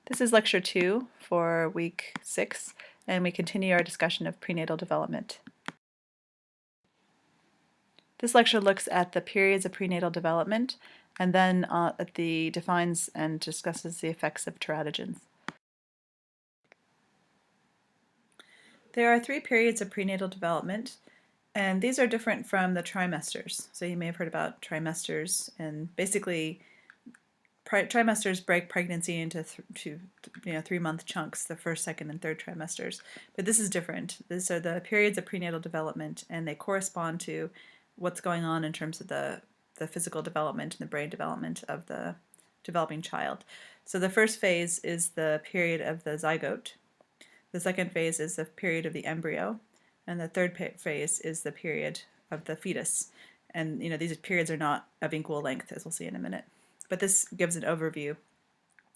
This is lecture 2 for week 6, and we continue our discussion of prenatal development. This lecture looks at the periods of prenatal development and then defines and discusses the effects of teratogens. There are 3 periods of prenatal development, and these are different from the trimesters. So you may have heard about trimesters, and basically trimesters break pregnancy into 3-month chunks, the first, second, and third trimesters. But this is different. These are the periods of prenatal development, and they correspond to what's going on in terms of the physical development and the brain development of the developing child. So the first phase is the period of the zygote. The second phase is the period of the embryo, and the third phase is the period of the fetus. And these periods are not of equal length, as we'll see in a minute. But this gives an overview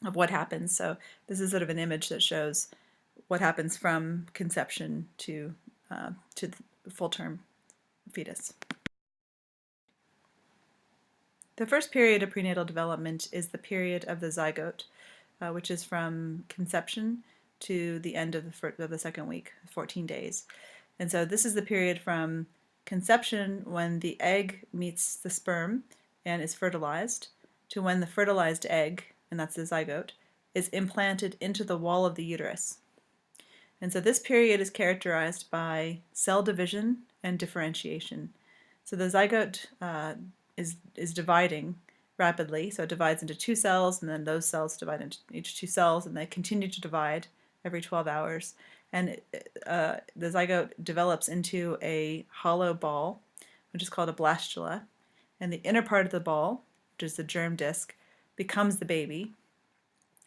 of what happens. So this is sort of an image that shows what happens from conception to the full-term fetus. The first period of prenatal development is the period of the zygote, which is from conception to the end of the second week, 14 days. And so this is the period from conception, when the egg meets the sperm and is fertilized, to when the fertilized egg, and that's the zygote, is implanted into the wall of the uterus. And so this period is characterized by cell division and differentiation. So the zygote is dividing rapidly, so it divides into 2 cells, and then those cells divide into each 2 cells, and they continue to divide every 12 hours. And the zygote develops into a hollow ball, which is called a blastula, and the inner part of the ball, which is the germ disc, becomes the baby,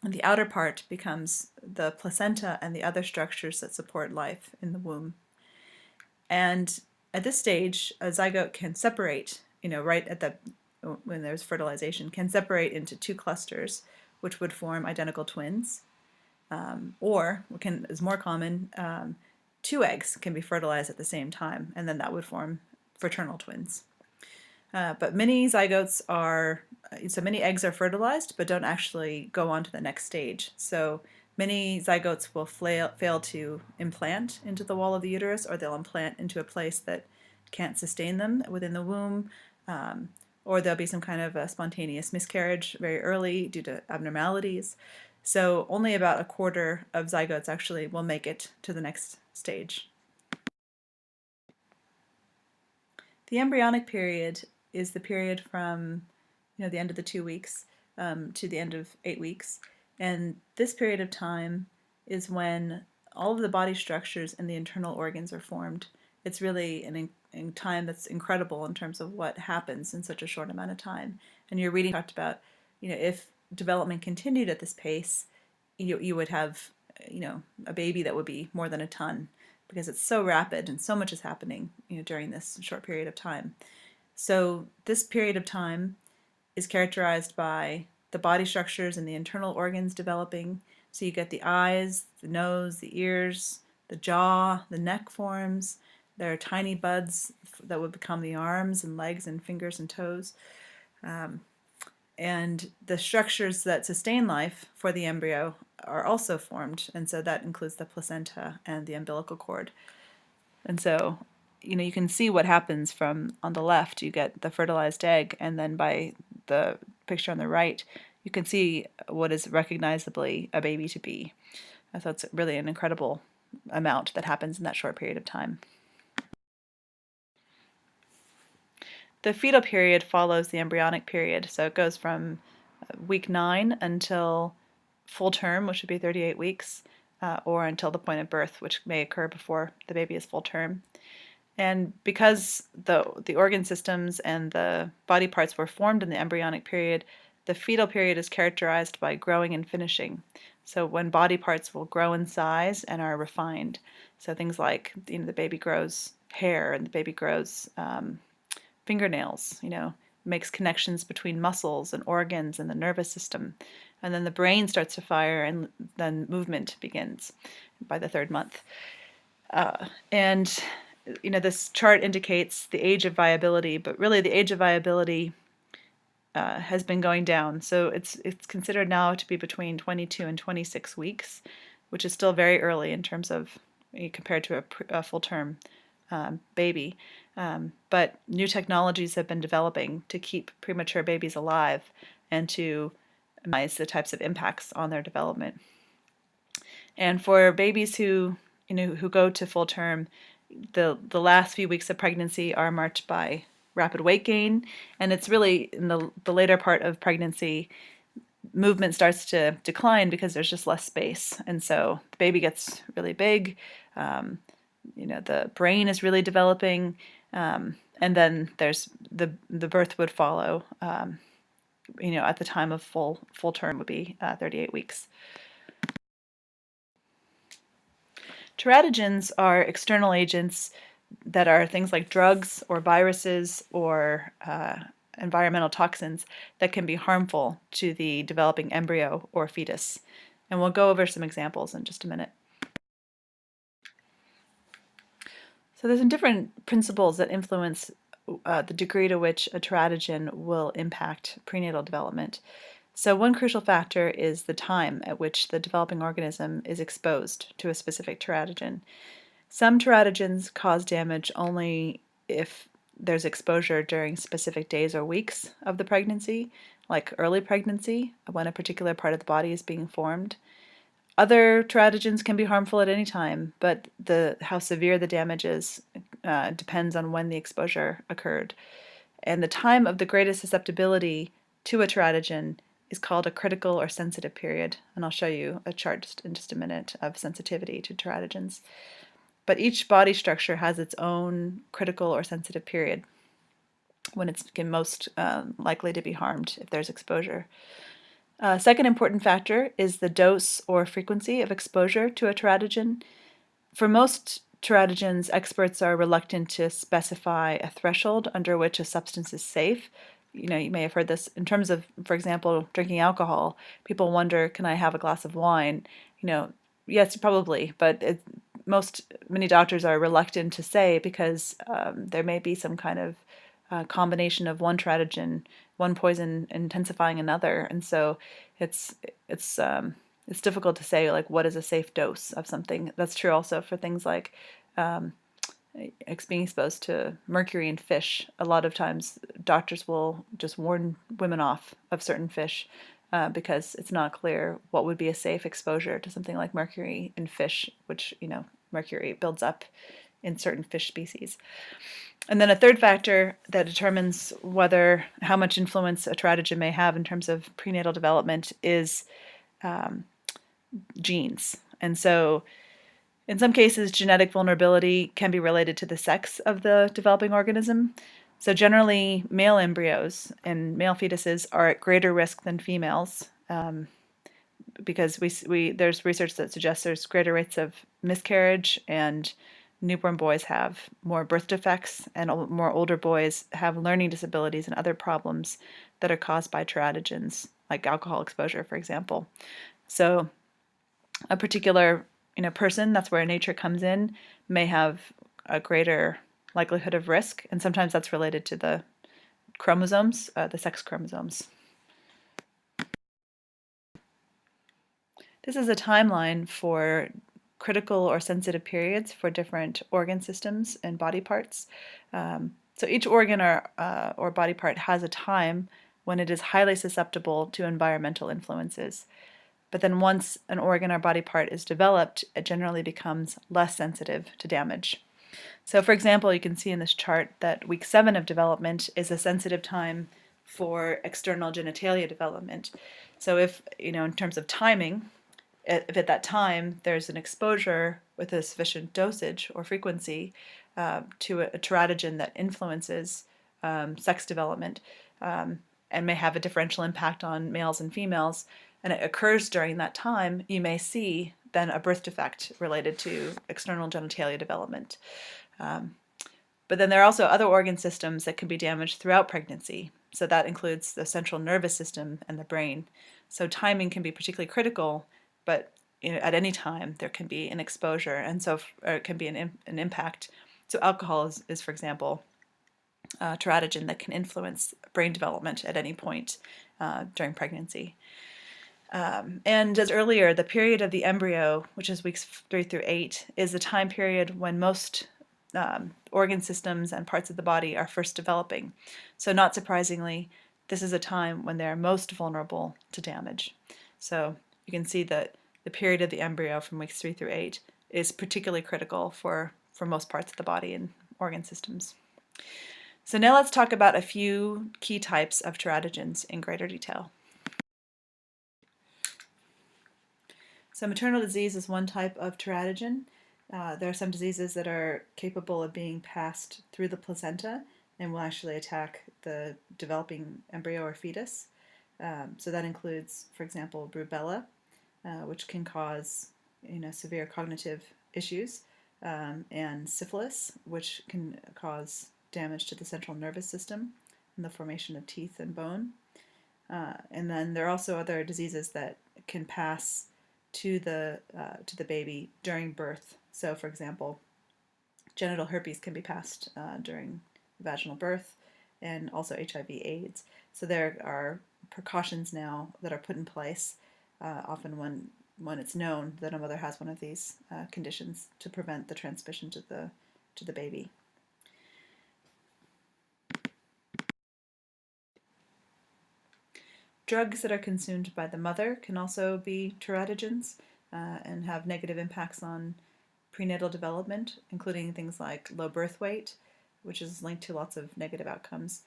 and the outer part becomes the placenta and the other structures that support life in the womb. And at this stage, a zygote can separate, when there's fertilization, can separate into 2 clusters, which would form identical twins. Or, is more common, 2 eggs can be fertilized at the same time, and then that would form fraternal twins. But many eggs are fertilized but don't actually go on to the next stage. So many zygotes will fail to implant into the wall of the uterus, or they'll implant into a place that can't sustain them within the womb, or there'll be some kind of a spontaneous miscarriage very early due to abnormalities. So only about a quarter of zygotes actually will make it to the next stage. The embryonic period is the period from the end of the 2 weeks to the end of 8 weeks. And this period of time is when all of the body structures and the internal organs are formed. It's really a time that's incredible in terms of what happens in such a short amount of time. And your reading talked about, if development continued at this pace, you would have, a baby that would be more than a ton, because it's so rapid and so much is happening, during this short period of time. So this period of time is characterized by the body structures and the internal organs developing. So you get the eyes, the nose, the ears, the jaw, the neck forms. There are tiny buds that would become the arms and legs and fingers and toes. And the structures that sustain life for the embryo are also formed, and so that includes the placenta and the umbilical cord. And so, you can see what happens from on the left. You get the fertilized egg, and then by the picture on the right, you can see what is recognizably a baby to be. So it's really an incredible amount that happens in that short period of time. The fetal period follows the embryonic period, so it goes from week 9 until full term, which would be 38 weeks, or until the point of birth, which may occur before the baby is full term. And because the organ systems and the body parts were formed in the embryonic period, the fetal period is characterized by growing and finishing. So when body parts will grow in size and are refined. So things like, the baby grows hair, and the baby grows fingernails, makes connections between muscles and organs and the nervous system. And then the brain starts to fire, and then movement begins by the 3rd month. And this chart indicates the age of viability, but really the age of viability has been going down. So it's considered now to be between 22 and 26 weeks, which is still very early in terms of compared to a full-term baby. But new technologies have been developing to keep premature babies alive and to minimize the types of impacts on their development. And for babies who go to full term, the last few weeks of pregnancy are marked by rapid weight gain, and it's really in the later part of pregnancy, movement starts to decline because there's just less space, and so the baby gets really big. The brain is really developing, and then there's the birth would follow. At the time of full term would be 38 weeks. Teratogens are external agents that are things like drugs or viruses or environmental toxins that can be harmful to the developing embryo or fetus. And we'll go over some examples in just a minute. So there's some different principles that influence the degree to which a teratogen will impact prenatal development. So one crucial factor is the time at which the developing organism is exposed to a specific teratogen. Some teratogens cause damage only if there's exposure during specific days or weeks of the pregnancy, like early pregnancy, when a particular part of the body is being formed. Other teratogens can be harmful at any time, but how severe the damage is depends on when the exposure occurred. And the time of the greatest susceptibility to a teratogen is called a critical or sensitive period. And I'll show you a chart in just a minute of sensitivity to teratogens. But each body structure has its own critical or sensitive period when it's most likely to be harmed if there's exposure. Second important factor is the dose or frequency of exposure to a teratogen. For most teratogens, experts are reluctant to specify a threshold under which a substance is safe. You may have heard this in terms of, for example, drinking alcohol. People wonder, can I have a glass of wine? Yes, probably, but many doctors are reluctant to say because there may be some kind of combination of one teratogen, one poison intensifying another, and so it's difficult to say like what is a safe dose of something. That's true also for things like being exposed to mercury in fish. A lot of times doctors will just warn women off of certain fish because it's not clear what would be a safe exposure to something like mercury in fish, which mercury builds up in certain fish species. And then a third factor that determines how much influence a teratogen may have in terms of prenatal development is genes. And so in some cases, genetic vulnerability can be related to the sex of the developing organism. So generally, male embryos and male fetuses are at greater risk than females because there's research that suggests there's greater rates of miscarriage, and newborn boys have more birth defects, and more older boys have learning disabilities and other problems that are caused by teratogens, like alcohol exposure, for example. So a particular person, that's where nature comes in, may have a greater likelihood of risk, and sometimes that's related to the chromosomes, the sex chromosomes. This is a timeline for critical or sensitive periods for different organ systems and body parts. So each organ or body part has a time when it is highly susceptible to environmental influences. But then once an organ or body part is developed, it generally becomes less sensitive to damage. So for example, you can see in this chart that week 7 of development is a sensitive time for external genitalia development. So if, in terms of timing, if at that time there's an exposure with a sufficient dosage or frequency to a teratogen that influences sex development and may have a differential impact on males and females, and it occurs during that time, you may see then a birth defect related to external genitalia development. But then there are also other organ systems that can be damaged throughout pregnancy. So that includes the central nervous system and the brain. So timing can be particularly critical, but at any time there can be an exposure, and so it can be an impact. So alcohol is, for example, teratogen that can influence brain development at any point during pregnancy. And as earlier, the period of the embryo, which is weeks 3 through 8, is the time period when most organ systems and parts of the body are first developing. So not surprisingly, this is a time when they're most vulnerable to damage. So you can see that the period of the embryo from weeks 3 through 8 is particularly critical for most parts of the body and organ systems. So now let's talk about a few key types of teratogens in greater detail. So maternal disease is one type of teratogen. There are some diseases that are capable of being passed through the placenta and will actually attack the developing embryo or fetus. So that includes, for example, rubella, which can cause severe cognitive issues, and syphilis, which can cause damage to the central nervous system and the formation of teeth and bone. And then there are also other diseases that can pass to the baby during birth. So, for example, genital herpes can be passed during vaginal birth, and also HIV/AIDS. So there are precautions now that are put in place, often when it's known that a mother has one of these conditions, to prevent the transmission to the baby. Drugs that are consumed by the mother can also be teratogens and have negative impacts on prenatal development, including things like low birth weight, which is linked to lots of negative outcomes,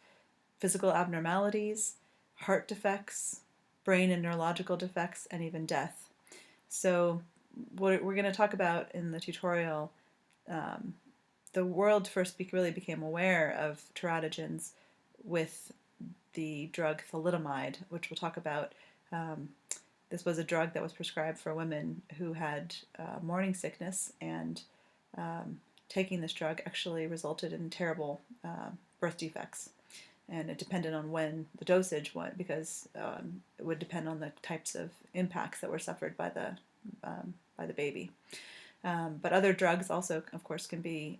physical abnormalities, heart defects, brain and neurological defects, and even death. So what we're going to talk about in the tutorial, the world first really became aware of teratogens with the drug thalidomide, which we'll talk about. This was a drug that was prescribed for women who had morning sickness, and taking this drug actually resulted in terrible birth defects. And it depended on when the dosage went, because it would depend on the types of impacts that were suffered by the baby. But other drugs also, of course, can be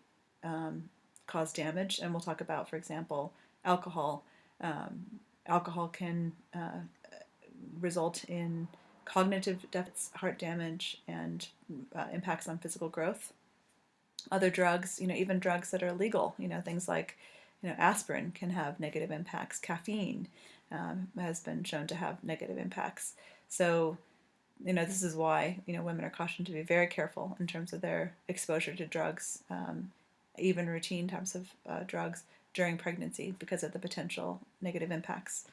cause damage, and we'll talk about, for example, alcohol. Alcohol can result in cognitive deficits, heart damage, and impacts on physical growth. Other drugs, even drugs that are legal, things like, aspirin can have negative impacts. Caffeine has been shown to have negative impacts. So, this is why, women are cautioned to be very careful in terms of their exposure to drugs, even routine types of drugs during pregnancy, because of the potential negative impacts.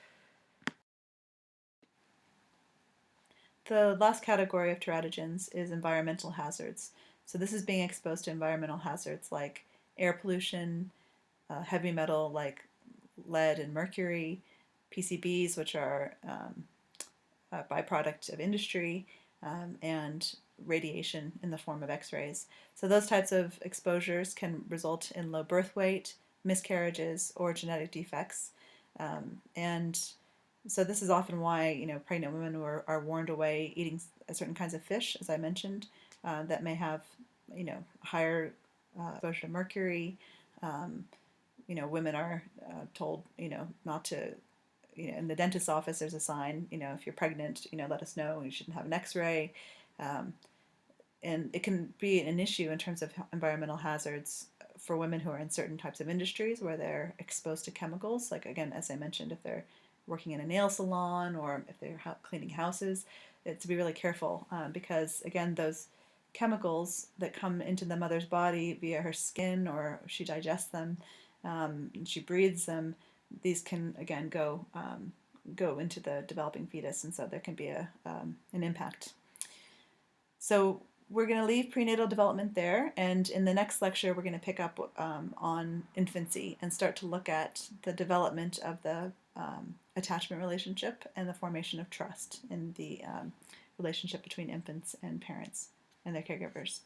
The last category of teratogens is environmental hazards. So this is being exposed to environmental hazards like air pollution, heavy metal like lead and mercury, PCBs, which are a byproduct of industry, and radiation in the form of X-rays. So those types of exposures can result in low birth weight, miscarriages, or genetic defects. And so this is often why pregnant women are warned away eating certain kinds of fish, as I mentioned, that may have higher exposure to mercury. Women are told not to. In the dentist's office, there's a sign, if you're pregnant, let us know. You shouldn't have an X-ray. And it can be an issue in terms of environmental hazards for women who are in certain types of industries where they're exposed to chemicals. Like, again, as I mentioned, if they're working in a nail salon or if they're cleaning houses, to be really careful because, again, those chemicals that come into the mother's body via her skin, or she digests them, she breathes them, these can, again, go into the developing fetus, and so there can be an impact. So we're going to leave prenatal development there, and in the next lecture we're going to pick up on infancy and start to look at the development of the attachment relationship and the formation of trust in the relationship between infants and parents and their caregivers.